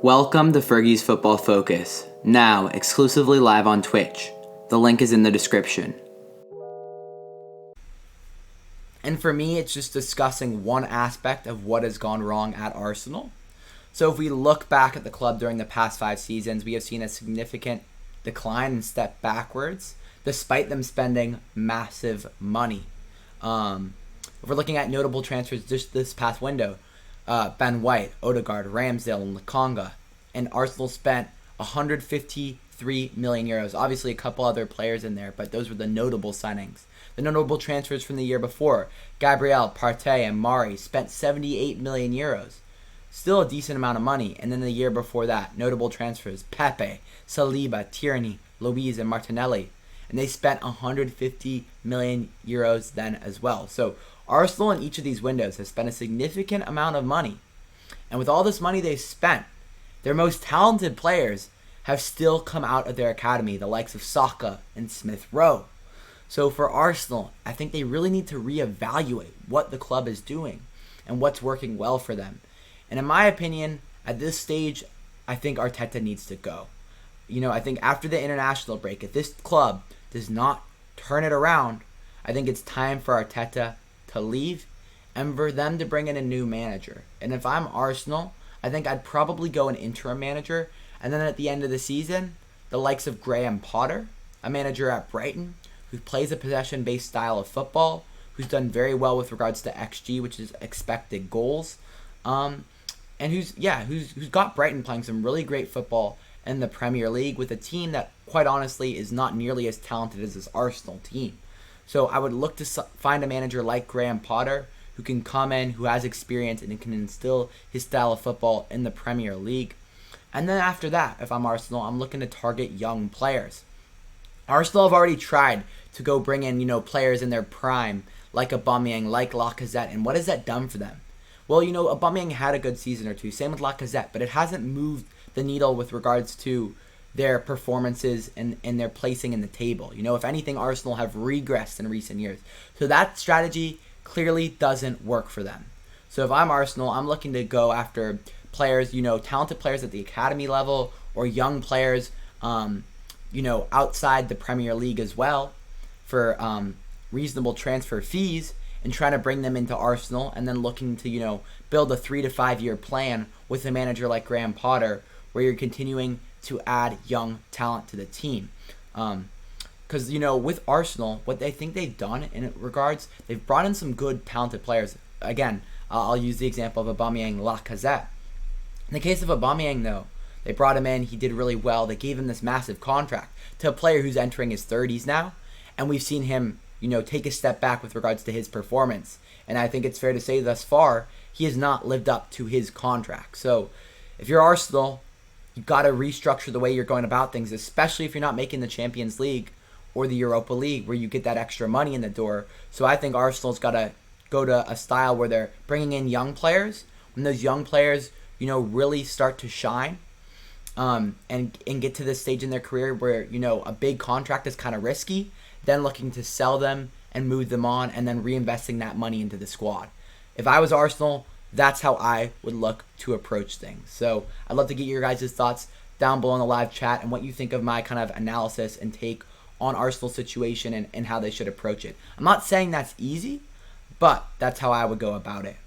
Welcome to Fergie's Football Focus, now exclusively live on Twitch. The link is in the description. And for me, it's just discussing one aspect of what has gone wrong at Arsenal. So if we look back at the club during the past 5 seasons, we have seen a significant decline and step backwards, despite them spending massive money. If we're looking at notable transfers just this past window, Ben White, Odegaard, Ramsdale, and Lokonga, and Arsenal spent 153 million euros. Obviously, a couple other players in there, but those were the notable signings. The notable transfers from the year before, Gabriel, Partey, and Mari spent 78 million euros. Still a decent amount of money. And then the year before that, notable transfers, Pepe, Saliba, Tierney, Luiz, and Martinelli. And they spent 150 million euros then as well. So Arsenal in each of these windows has spent a significant amount of money. And with all this money they've spent, their most talented players have still come out of their academy, the likes of Saka and Smith Rowe. So for Arsenal, I think they really need to reevaluate what the club is doing and what's working well for them. And in my opinion, at this stage, I think Arteta needs to go. I think after the international break, if this club does not turn it around, I think it's time for Arteta to leave and for them to bring in a new manager. And if I'm Arsenal, I think I'd probably go an interim manager, and then at the end of the season, the likes of Graham Potter, a manager at Brighton, who plays a possession-based style of football, who's done very well with regards to XG, which is expected goals, and who's got Brighton playing some really great football in the Premier League with a team that, quite honestly, is not nearly as talented as this Arsenal team. So I would look to find a manager like Graham Potter who can come in, who has experience, and can instill his style of football in the Premier League. And then after that, if I'm Arsenal, I'm looking to target young players. Arsenal have already tried to go bring in, players in their prime, like Aubameyang, like Lacazette, and what has that done for them? Well, Aubameyang had a good season or two, same with Lacazette, but it hasn't moved the needle with regards to their performances and their placing in the table. If anything, Arsenal have regressed in recent years. So that strategy clearly doesn't work for them. So if I'm Arsenal, I'm looking to go after players, talented players at the academy level or young players, outside the Premier League as well for reasonable transfer fees and trying to bring them into Arsenal and then looking to, build a 3 to 5 year plan with a manager like Graham Potter where you're continuing to add young talent to the team. Because, with Arsenal, what they think they've done in regards, they've brought in some good, talented players. Again, I'll use the example of Aubameyang, Lacazette. In the case of Aubameyang, though, they brought him in, he did really well. They gave him this massive contract to a player who's entering his 30s now, and we've seen him, take a step back with regards to his performance. And I think it's fair to say thus far, he has not lived up to his contract. So if you're Arsenal, you've got to restructure the way you're going about things, especially if you're not making the Champions League or the Europa League where you get that extra money in the door. So I think Arsenal's got to go to a style where they're bringing in young players. When those young players, really start to shine and get to this stage in their career where, a big contract is kind of risky, then looking to sell them and move them on and then reinvesting that money into the squad. If I was Arsenal, that's how I would look to approach things. So I'd love to get your guys' thoughts down below in the live chat and what you think of my kind of analysis and take on Arsenal's situation and how they should approach it. I'm not saying that's easy, but that's how I would go about it.